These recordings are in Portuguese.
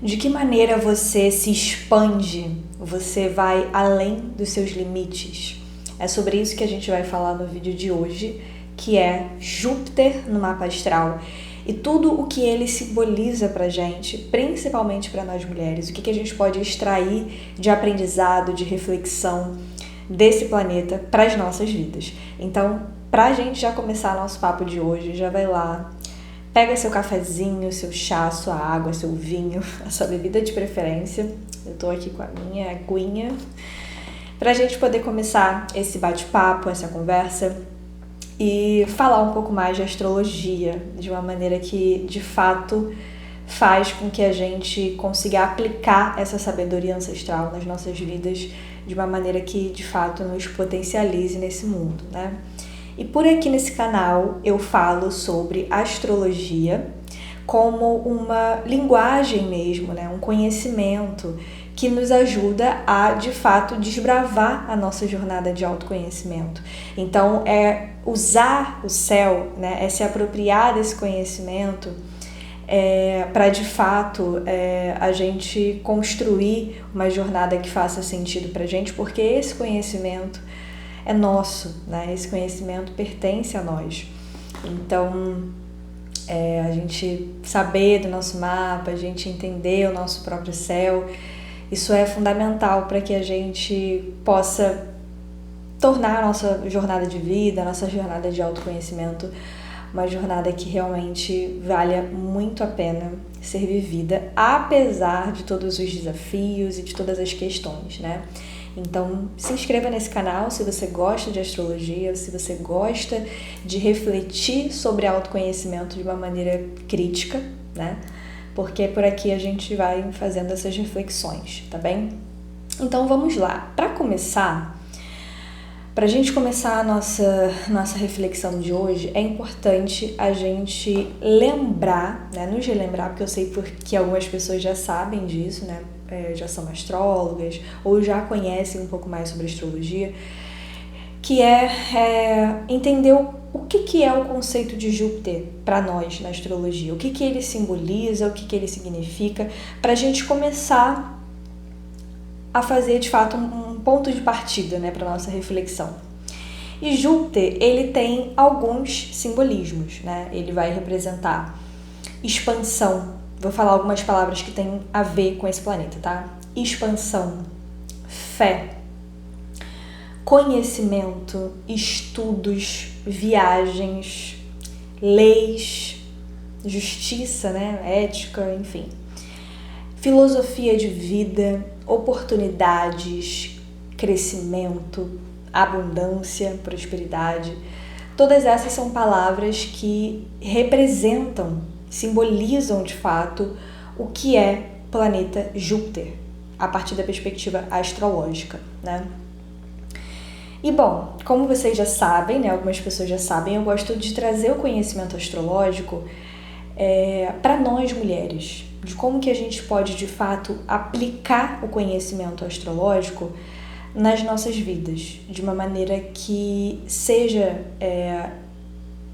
De que maneira você se expande, você vai além dos seus limites? É sobre isso que a gente vai falar no vídeo de hoje, que é Júpiter no mapa astral e tudo o que ele simboliza pra gente, principalmente para nós mulheres, o que a gente pode extrair de aprendizado, de reflexão desse planeta para as nossas vidas. Então, pra gente já começar nosso papo de hoje, já vai lá, pega seu cafezinho, seu chá, sua água, seu vinho, a sua bebida de preferência. Eu tô aqui com a minha aguinha pra gente poder começar esse bate-papo, essa conversa e falar um pouco mais de astrologia, de uma maneira que, de fato, faz com que a gente consiga aplicar essa sabedoria ancestral nas nossas vidas de uma maneira que, de fato, nos potencialize nesse mundo, né? E por aqui nesse canal eu falo sobre astrologia como uma linguagem mesmo, né? Um conhecimento que nos ajuda a, de fato, desbravar a nossa jornada de autoconhecimento. Então, é usar o céu, né? É se apropriar desse conhecimento para, de fato, a gente construir uma jornada que faça sentido para a gente, porque esse conhecimento é nosso, né? Esse conhecimento pertence a nós. Então, a gente saber do nosso mapa, a gente entender o nosso próprio céu, isso é fundamental para que a gente possa tornar a nossa jornada de vida, a nossa jornada de autoconhecimento, uma jornada que realmente valha muito a pena ser vivida, apesar de todos os desafios e de todas as questões, né? Então, se inscreva nesse canal se você gosta de astrologia, se você gosta de refletir sobre autoconhecimento de uma maneira crítica, né? Porque por aqui a gente vai fazendo essas reflexões, tá bem? Então, vamos lá. Para começar, para a gente começar a nossa reflexão de hoje, é importante a gente lembrar, né? Nos relembrar, porque eu sei que algumas pessoas já sabem disso, né? Já são astrólogas ou já conhecem um pouco mais sobre astrologia, que é entender o que é o conceito de Júpiter para nós na astrologia, o que ele simboliza, o que ele significa, para a gente começar a fazer de fato um ponto de partida, né, para a nossa reflexão. E Júpiter, ele tem alguns simbolismos, né? Ele vai representar expansão. Vou falar algumas palavras que têm a ver com esse planeta, tá? Expansão, fé, conhecimento, estudos, viagens, leis, justiça, né? Ética, enfim. Filosofia de vida, oportunidades, crescimento, abundância, prosperidade. Todas essas são palavras que representam, simbolizam de fato o que é planeta Júpiter, a partir da perspectiva astrológica, né? E bom, como vocês já sabem, né, algumas pessoas já sabem, eu gosto de trazer o conhecimento astrológico para nós mulheres, de como que a gente pode de fato aplicar o conhecimento astrológico nas nossas vidas, de uma maneira que seja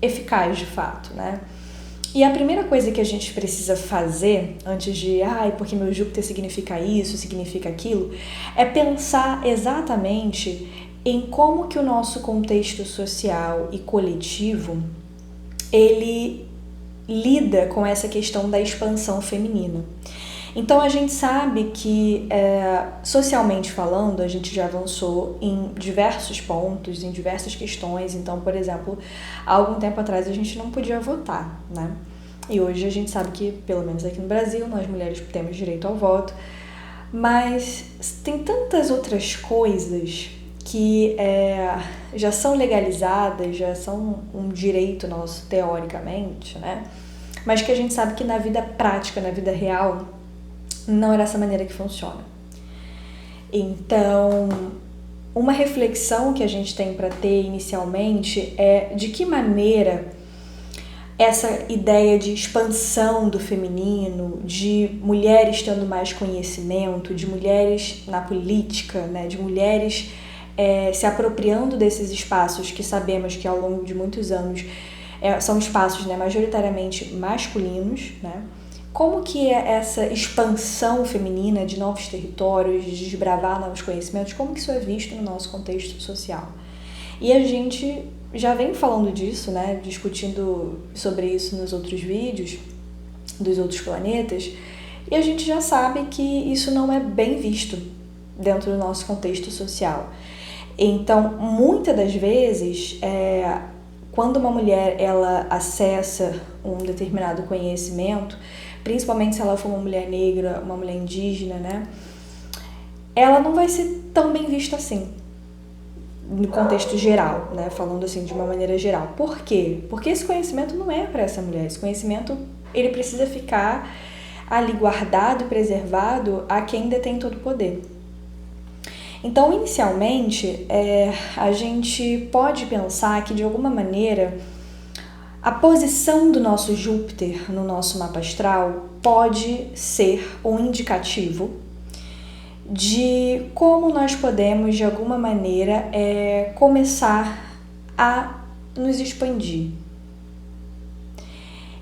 eficaz de fato, né? E a primeira coisa que a gente precisa fazer, antes de, porque meu Júpiter significa isso, significa aquilo, é pensar exatamente em como que o nosso contexto social e coletivo, ele lida com essa questão da expansão feminina. Então a gente sabe que, socialmente falando, a gente já avançou em diversos pontos, em diversas questões. Então, por exemplo, há algum tempo atrás a gente não podia votar, né? E hoje a gente sabe que, pelo menos aqui no Brasil, nós mulheres temos direito ao voto. Mas tem tantas outras coisas que já são legalizadas, já são um direito nosso, teoricamente, né? Mas que a gente sabe que na vida prática, na vida real, não é dessa maneira que funciona. Então, uma reflexão que a gente tem para ter inicialmente é de que maneira essa ideia de expansão do feminino, de mulheres tendo mais conhecimento, de mulheres na política, né, de mulheres se apropriando desses espaços que sabemos que ao longo de muitos anos são espaços, né, majoritariamente masculinos, né, como que é essa expansão feminina de novos territórios, de desbravar novos conhecimentos, como que isso é visto no nosso contexto social. E a gente já vem falando disso, né, discutindo sobre isso nos outros vídeos, dos outros planetas, e a gente já sabe que isso não é bem visto dentro do nosso contexto social. Então, muitas das vezes, quando uma mulher ela acessa um determinado conhecimento, principalmente se ela for uma mulher negra, uma mulher indígena, né, ela não vai ser tão bem vista assim, no contexto geral, né, falando assim de uma maneira geral. Por quê? Porque esse conhecimento não é para essa mulher. Esse conhecimento ele precisa ficar ali guardado e preservado a quem detém todo o poder. Então, inicialmente, a gente pode pensar que, de alguma maneira, a posição do nosso Júpiter no nosso mapa astral pode ser um indicativo de como nós podemos, de alguma maneira, começar a nos expandir.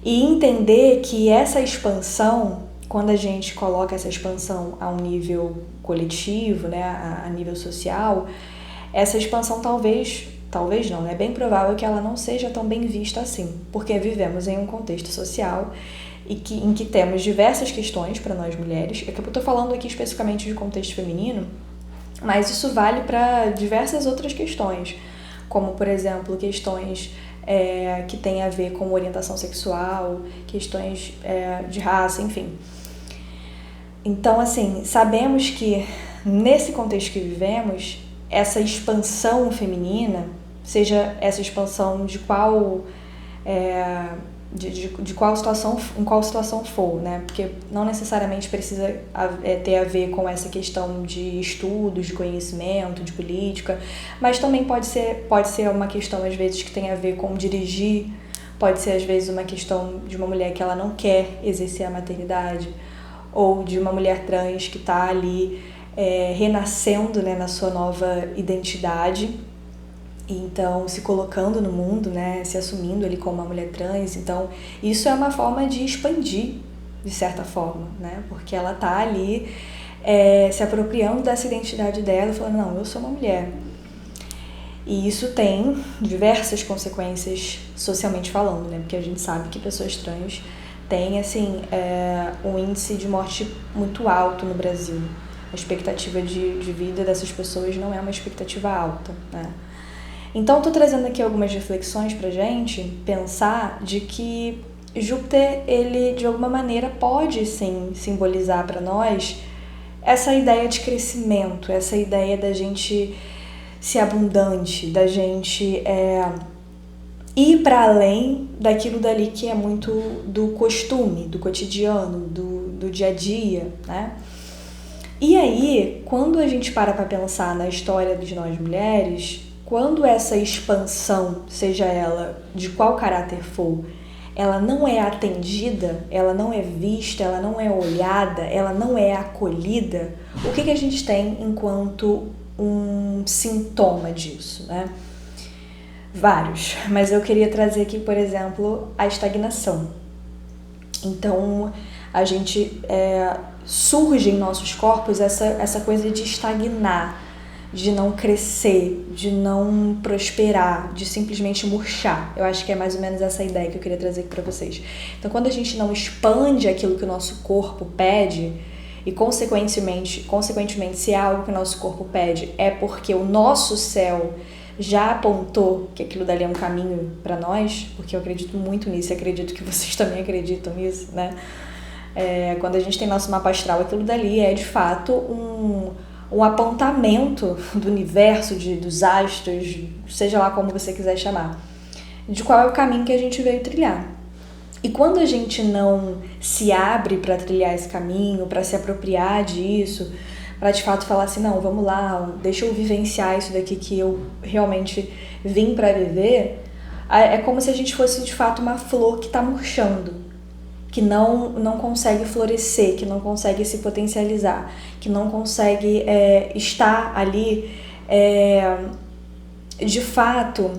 E entender que essa expansão, quando a gente coloca essa expansão a um nível coletivo, né, a nível social, essa expansão talvez não, é bem provável que ela não seja tão bem vista assim, porque vivemos em um contexto social em que temos diversas questões para nós mulheres. Eu estou falando aqui especificamente de contexto feminino, mas isso vale para diversas outras questões, como, por exemplo, questões que têm a ver com orientação sexual, questões de raça, enfim. Então, assim, sabemos que nesse contexto que vivemos, essa expansão feminina, seja essa expansão de qual em qual situação for, né? Porque não necessariamente precisa ter a ver com essa questão de estudos, de conhecimento, de política, mas também pode ser uma questão, às vezes, que tem a ver com dirigir, pode ser, às vezes, uma questão de uma mulher que ela não quer exercer a maternidade, ou de uma mulher trans que está ali renascendo, né, na sua nova identidade, então se colocando no mundo, né, se assumindo ali como uma mulher trans. Então isso é uma forma de expandir, de certa forma, né, porque ela está ali se apropriando dessa identidade dela, falando, não, eu sou uma mulher. E isso tem diversas consequências socialmente falando, né, porque a gente sabe que pessoas trans têm, assim, um índice de morte muito alto no Brasil. A expectativa de vida dessas pessoas não é uma expectativa alta, né? Então, estou trazendo aqui algumas reflexões pra gente pensar de que Júpiter, ele, de alguma maneira, pode, sim, simbolizar para nós essa ideia de crescimento, essa ideia da gente ser abundante, da gente ir para além daquilo dali que é muito do costume, do cotidiano, do dia a dia, né? E aí, quando a gente para pensar na história de nós mulheres, quando essa expansão, seja ela de qual caráter for, ela não é atendida, ela não é vista, ela não é olhada, ela não é acolhida, o que a gente tem enquanto um sintoma disso, né? Vários, mas eu queria trazer aqui, por exemplo, a estagnação. Então, a gente surge em nossos corpos essa coisa de estagnar, de não crescer, de não prosperar, de simplesmente murchar. Eu acho que é mais ou menos essa ideia que eu queria trazer aqui para vocês. Então, quando a gente não expande aquilo que o nosso corpo pede, e consequentemente, se é algo que o nosso corpo pede, é porque o nosso céu já apontou que aquilo dali é um caminho para nós, porque eu acredito muito nisso e acredito que vocês também acreditam nisso, né? Quando a gente tem nosso mapa astral, aquilo dali é de fato um apontamento do universo, dos astros, seja lá como você quiser chamar, de qual é o caminho que a gente veio trilhar. E quando a gente não se abre para trilhar esse caminho, para se apropriar disso, para de fato falar assim, não, vamos lá, deixa eu vivenciar isso daqui que eu realmente vim para viver, é como se a gente fosse de fato uma flor que está murchando, que não consegue florescer, que não consegue se potencializar, que não consegue estar ali de fato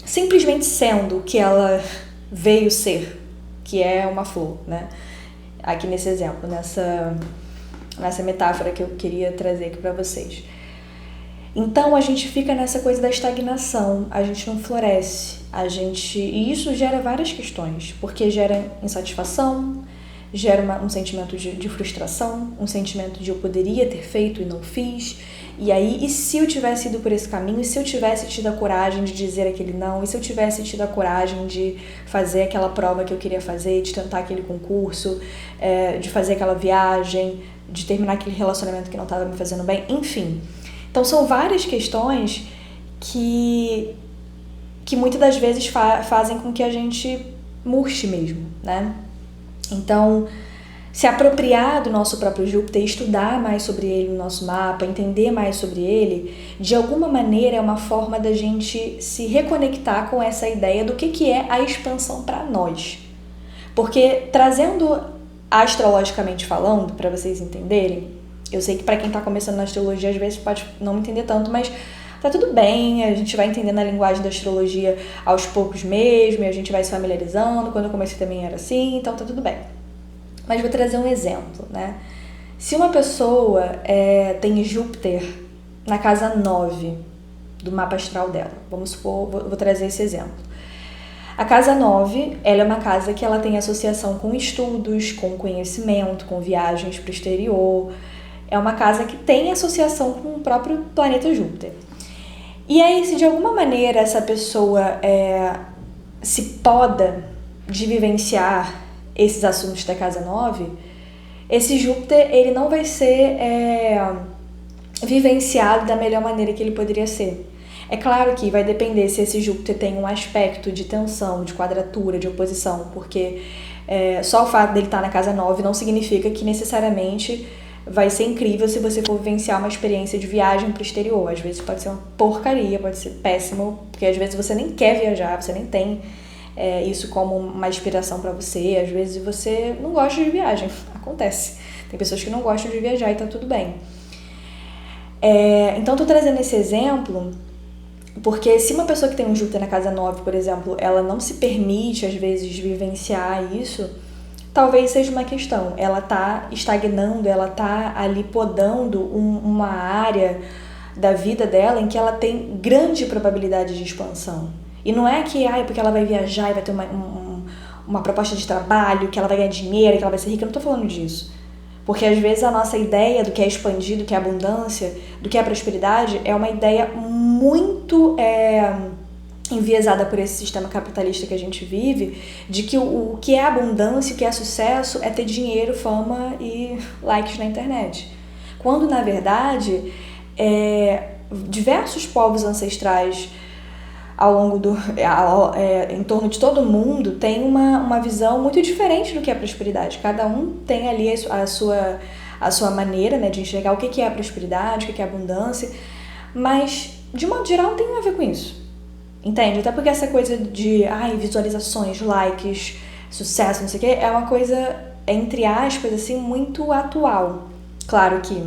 simplesmente sendo o que ela veio ser, que é uma flor, né? aqui nesse exemplo, nessa metáfora que eu queria trazer aqui para vocês. Então a gente fica nessa coisa da estagnação, a gente não floresce, e isso gera várias questões, porque gera insatisfação, gera um sentimento de frustração, um sentimento de eu poderia ter feito e não fiz, e se eu tivesse ido por esse caminho, e se eu tivesse tido a coragem de dizer aquele não, e se eu tivesse tido a coragem de fazer aquela prova que eu queria fazer, de tentar aquele concurso, de fazer aquela viagem, de terminar aquele relacionamento que não estava me fazendo bem, enfim. Então são várias questões que muitas das vezes fazem com que a gente murche mesmo, né? Então, se apropriar do nosso próprio Júpiter, estudar mais sobre ele no nosso mapa, entender mais sobre ele, de alguma maneira é uma forma da gente se reconectar com essa ideia do que é a expansão para nós. Porque, trazendo astrologicamente falando, para vocês entenderem, eu sei que para quem está começando na astrologia às vezes pode não entender tanto, mas tá tudo bem, a gente vai entendendo a linguagem da astrologia aos poucos mesmo, e a gente vai se familiarizando. Quando eu comecei também era assim, então tá tudo bem. Mas vou trazer um exemplo, né? Se uma pessoa tem Júpiter na casa 9 do mapa astral dela, vamos supor, vou trazer esse exemplo. A casa 9, ela é uma casa que ela tem associação com estudos, com conhecimento, com viagens para o exterior. É uma casa que tem associação com o próprio planeta Júpiter. E aí, se de alguma maneira essa pessoa se poda de vivenciar esses assuntos da casa 9, esse Júpiter ele não vai ser vivenciado da melhor maneira que ele poderia ser. É claro que vai depender se esse Júpiter tem um aspecto de tensão, de quadratura, de oposição, porque só o fato dele estar na casa 9 não significa que necessariamente vai ser incrível se você for vivenciar uma experiência de viagem para o exterior. Às vezes pode ser uma porcaria, pode ser péssimo, porque às vezes você nem quer viajar, você nem tem isso como uma inspiração para você. Às vezes você não gosta de viagem, acontece. Tem pessoas que não gostam de viajar e tá tudo bem. Então tô trazendo esse exemplo porque se uma pessoa que tem um Júpiter na casa 9, por exemplo, ela não se permite às vezes vivenciar isso, talvez seja uma questão. Ela tá estagnando, ela tá ali podando uma área da vida dela em que ela tem grande probabilidade de expansão. E não é que, porque ela vai viajar e vai ter uma proposta de trabalho, que ela vai ganhar dinheiro, que ela vai ser rica. Eu não tô falando disso. Porque às vezes a nossa ideia do que é expandido, do que é abundância, do que é prosperidade, é uma ideia muito enviesada por esse sistema capitalista que a gente vive, de que o que é abundância, o que é sucesso é ter dinheiro, fama e likes na internet. Quando, na verdade, diversos povos ancestrais ao longo em torno de todo mundo tem uma visão muito diferente do que é prosperidade. Cada um tem ali a sua maneira, né, de enxergar o que é a prosperidade, o que é a abundância, mas de modo geral não tem nada a ver com isso. Entende? Até porque essa coisa de visualizações, likes, sucesso, não sei o que, é uma coisa, entre aspas, assim, muito atual. Claro que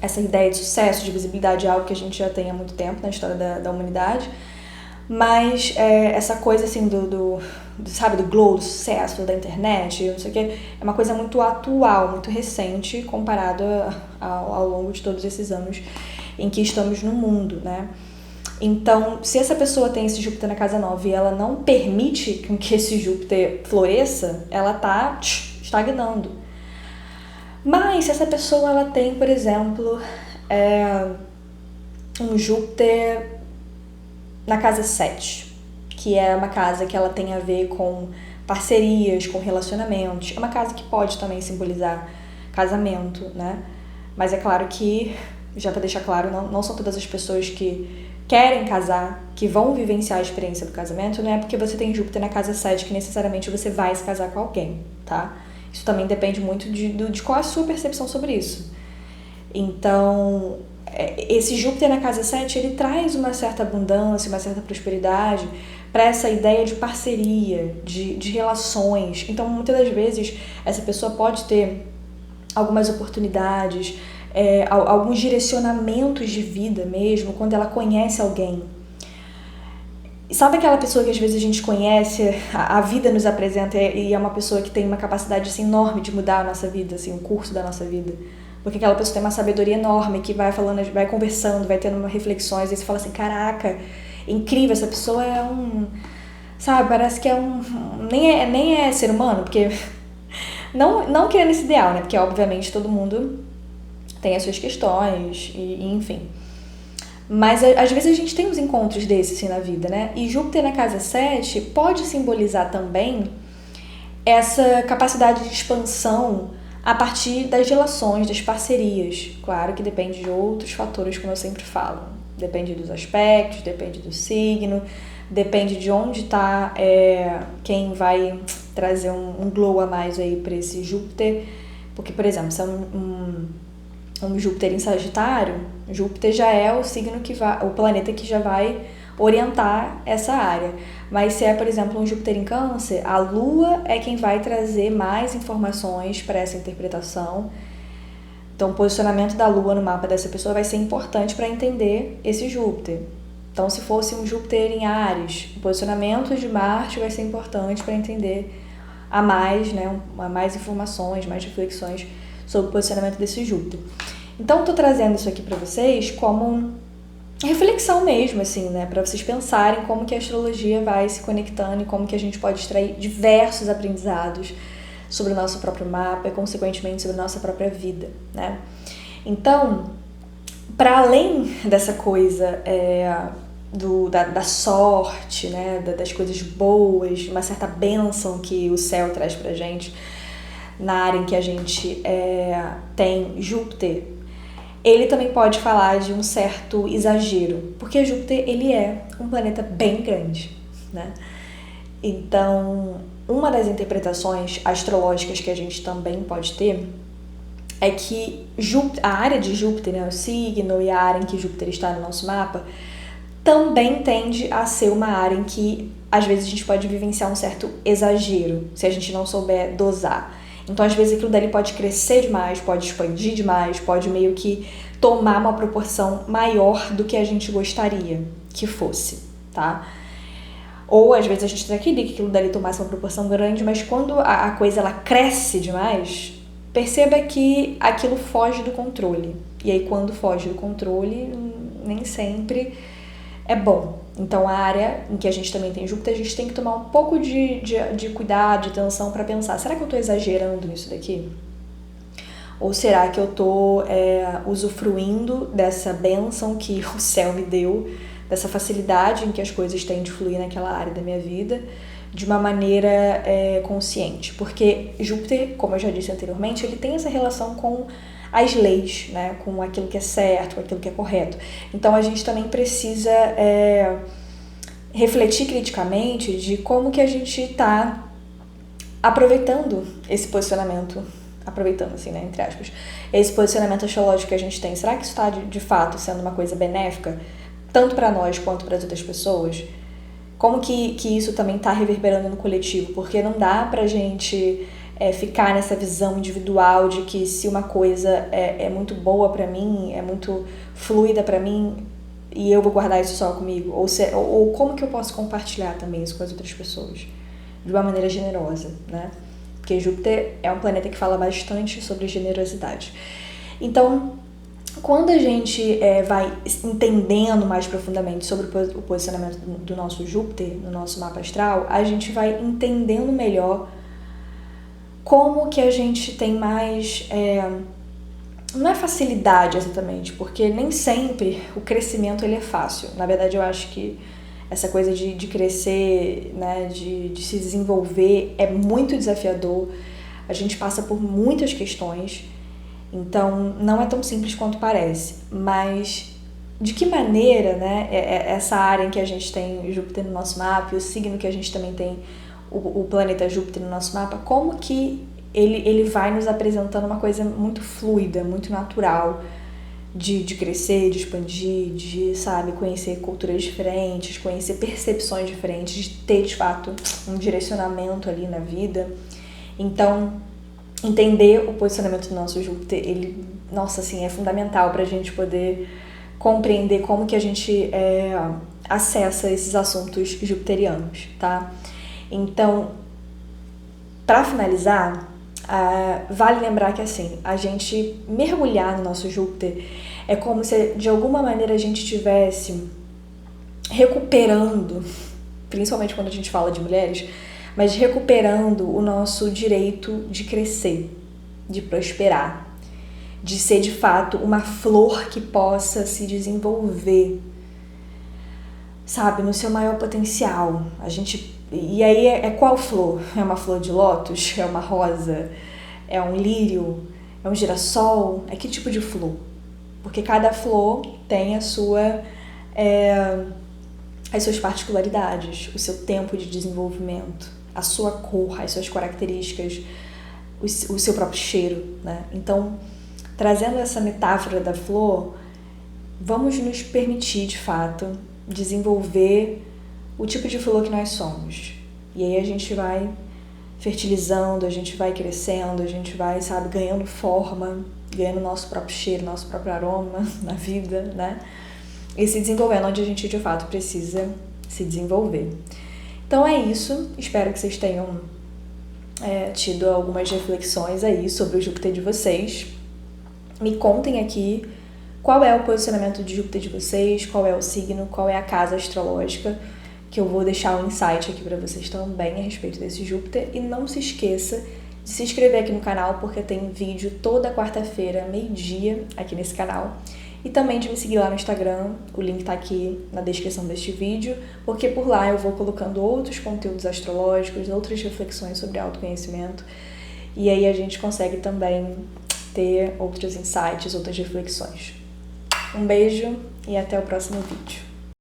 essa ideia de sucesso, de visibilidade é algo que a gente já tem há muito tempo na história da humanidade, mas essa coisa assim do glow, do sucesso, da internet, não sei o que, é uma coisa muito atual, muito recente comparado ao longo de todos esses anos em que estamos no mundo, né? Então, se essa pessoa tem esse Júpiter na casa 9 e ela não permite que esse Júpiter floresça, ela tá estagnando. Mas se essa pessoa ela tem, por exemplo, um Júpiter na casa 7, que é uma casa que ela tem a ver com parcerias, com relacionamentos. É uma casa que pode também simbolizar casamento, né? Mas é claro que, já para deixar claro, não são todas as pessoas que querem casar, que vão vivenciar a experiência do casamento, não é porque você tem Júpiter na casa 7 que necessariamente você vai se casar com alguém, tá? Isso também depende muito de qual é a sua percepção sobre isso. Então, esse Júpiter na casa 7, ele traz uma certa abundância, uma certa prosperidade para essa ideia de parceria, de relações. Então, muitas das vezes, essa pessoa pode ter algumas oportunidades, alguns direcionamentos de vida mesmo, quando ela conhece alguém. sabe aquela pessoa que às vezes a gente conhece, a vida nos apresenta e é uma pessoa que tem uma capacidade assim, enorme de mudar a nossa vida, assim, o curso da nossa vida? Porque aquela pessoa tem uma sabedoria enorme que vai falando, vai conversando, vai tendo reflexões, e você fala assim, caraca, incrível, essa pessoa é sabe, parece que nem é ser humano, porque não querendo esse ideal, né? Porque obviamente todo mundo tem as suas questões e enfim. Mas às vezes a gente tem uns encontros desses assim na vida, né? E Júpiter na casa 7 pode simbolizar também essa capacidade de expansão a partir das relações, das parcerias. Claro que depende de outros fatores, como eu sempre falo. Depende dos aspectos, depende do signo, depende de onde está quem vai trazer um glow a mais aí para esse Júpiter. Porque, por exemplo, se é um Júpiter em Sagitário, Júpiter já é o signo o planeta que já vai orientar essa área. Mas se é, por exemplo, um Júpiter em Câncer, a Lua é quem vai trazer mais informações para essa interpretação. Então, o posicionamento da Lua no mapa dessa pessoa vai ser importante para entender esse Júpiter. Então, se fosse um Júpiter em Áries, o posicionamento de Marte vai ser importante para entender a mais informações, mais reflexões sobre o posicionamento desse Júpiter. Então, estou trazendo isso aqui para vocês como reflexão mesmo, assim, né? Para vocês pensarem como que a astrologia vai se conectando e como que a gente pode extrair diversos aprendizados sobre o nosso próprio mapa e, consequentemente, sobre a nossa própria vida, né? Então, para além dessa coisa da sorte, né? Das coisas boas, uma certa bênção que o céu traz pra gente na área em que a gente tem Júpiter, ele também pode falar de um certo exagero, porque Júpiter, ele é um planeta bem grande, né? Então, uma das interpretações astrológicas que a gente também pode ter é que a área de Júpiter, né, o signo e a área em que Júpiter está no nosso mapa, também tende a ser uma área em que, às vezes, a gente pode vivenciar um certo exagero, se a gente não souber dosar. Então, às vezes, aquilo dali pode crescer demais, pode expandir demais, pode meio que tomar uma proporção maior do que a gente gostaria que fosse, tá? Ou, às vezes, a gente até queria que aquilo dali tomasse uma proporção grande, mas quando a coisa ela cresce demais, perceba que aquilo foge do controle. E aí, quando foge do controle, nem sempre é bom. Então, a área em que a gente também tem Júpiter, a gente tem que tomar um pouco de cuidado, de atenção para pensar, será que eu estou exagerando nisso daqui? Ou será que eu estou usufruindo dessa bênção que o céu me deu, dessa facilidade em que as coisas têm de fluir naquela área da minha vida, de uma maneira consciente? Porque Júpiter, como eu já disse anteriormente, ele tem essa relação com as leis, né, com aquilo que é certo, com aquilo que é correto. Então, a gente também precisa refletir criticamente de como que a gente está aproveitando esse posicionamento, aproveitando assim, né, entre aspas, esse posicionamento astrológico que a gente tem. Será que isso está, de fato, sendo uma coisa benéfica, tanto para nós quanto para as outras pessoas? Como que isso também está reverberando no coletivo? Porque não dá pra gente ficar nessa visão individual de que se uma coisa é muito boa pra mim, é muito fluida pra mim, e eu vou guardar isso só comigo, ou como que eu posso compartilhar também isso com as outras pessoas de uma maneira generosa, né? Porque Júpiter é um planeta que fala bastante sobre generosidade. Então, quando a gente vai entendendo mais profundamente sobre o posicionamento do nosso Júpiter no nosso mapa astral, a gente vai entendendo melhor como que a gente tem mais... não é facilidade exatamente, porque nem sempre o crescimento ele é fácil. Na verdade, eu acho que essa coisa de crescer, né, de se desenvolver é muito desafiador. A gente passa por muitas questões, então não é tão simples quanto parece. Mas de que maneira, né, essa área em que a gente tem Júpiter no nosso mapa e o signo que a gente também tem o planeta Júpiter no nosso mapa, como que ele vai nos apresentando uma coisa muito fluida, muito natural, de crescer, de expandir, de, sabe, conhecer culturas diferentes, conhecer percepções diferentes, de ter, de fato, um direcionamento ali na vida. Então, entender o posicionamento do nosso Júpiter, ele, nossa, assim, é fundamental pra gente poder compreender como que a gente acessa esses assuntos jupiterianos, tá? Então, para finalizar, vale lembrar que assim, a gente mergulhar no nosso Júpiter é como se de alguma maneira a gente estivesse recuperando, principalmente quando a gente fala de mulheres, mas recuperando o nosso direito de crescer, de prosperar, de ser de fato uma flor que possa se desenvolver, sabe, no seu maior potencial. E aí é qual flor? É uma flor de lótus? É uma rosa? É um lírio? É um girassol? É que tipo de flor? Porque cada flor tem as suas particularidades, o seu tempo de desenvolvimento, a sua cor, as suas características, o seu próprio cheiro, né? Então, trazendo essa metáfora da flor, vamos nos permitir, de fato, desenvolver o tipo de flor que nós somos. E aí a gente vai fertilizando, a gente vai crescendo, a gente vai, sabe, ganhando forma, ganhando nosso próprio cheiro, nosso próprio aroma na vida, né? E se desenvolvendo onde a gente, de fato, precisa se desenvolver. Então é isso. Espero que vocês tenham tido algumas reflexões aí sobre o Júpiter de vocês. Me contem aqui qual é o posicionamento de Júpiter de vocês, qual é o signo, qual é a casa astrológica, que eu vou deixar um insight aqui para vocês também a respeito desse Júpiter. E não se esqueça de se inscrever aqui no canal, porque tem vídeo toda quarta-feira, meio-dia, aqui nesse canal. E também de me seguir lá no Instagram, o link tá aqui na descrição deste vídeo, porque por lá eu vou colocando outros conteúdos astrológicos, outras reflexões sobre autoconhecimento, e aí a gente consegue também ter outros insights, outras reflexões. Um beijo e até o próximo vídeo.